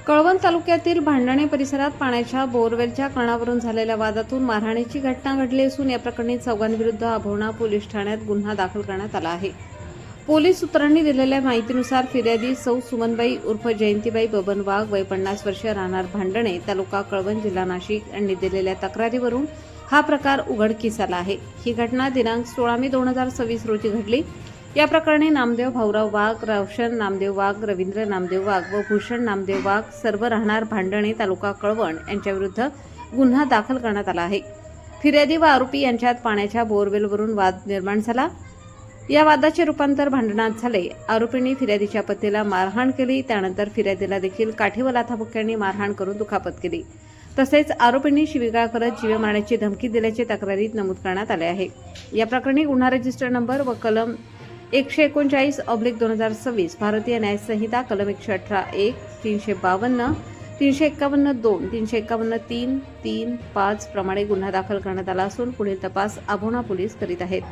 कळवण तालुक्यातील भांडणे परिसरात पाण्याच्या बोरवेलच्या कणावरून झालेल्या वादातून मारहाणीची घटना घडली असून या प्रकरणी चौघांविरुद्ध अभोणा पोलीस ठाण्यात गुन्हा दाखल करण्यात आला आहे। पोलीस सूत्रांनी दिलेल्या माहितीनुसार फिर्यादी सौ सुमनबाई उर्फ जयंतीबाई बबन वाघ वय 50 वर्षे राहणार भांडणे तालुका कळवण जिल्हा नाशिक यांनी दिलेल्या तक्रारीवरून हा प्रकार उघडकीस आला आहे। ही घटना दिनांक 16 मे 2026 रोजी घडली। या प्रकरणी नामदेव भाऊराव वाघ, रोशन नामदेव वाघ, रवींद्र नामदेव वाघ व भूषण नामदेव वाघ सर्व राहणार भांडणे तालुका कळवण यांच्याविरुद्ध गुन्हा दाखल करण्यात आला आहे। फिर्यादी व आरोपी यांच्यात पाण्याच्या बोरवेलवरून वाद निर्माण झाला। या वादाचे रूपांतर भांडणात झाले। आरोपींनी फिर्यादीच्या पत्नीला मारहाण केली। त्यानंतर फिर्यादीला देखील काठी व लाथाबुक्क्यांनी मारहाण करून दुखापत केली। तसेच आरोपींनी शिवीगाळ करत जीवे मारण्याची धमकी दिल्याचे तक्रारीत नमूद करण्यात आले आहे। या प्रकरणी गुन्हा रजिस्टर नंबर व कलम 139/2026 भारतीय न्याय संहिता कलम 118(1), 352, 351(2), 351(3), 3, 5 प्रमाणे गुन्हा दाखल करण्यात आला असून पुढील तपास अभोणा पोलीस करीत आहेत।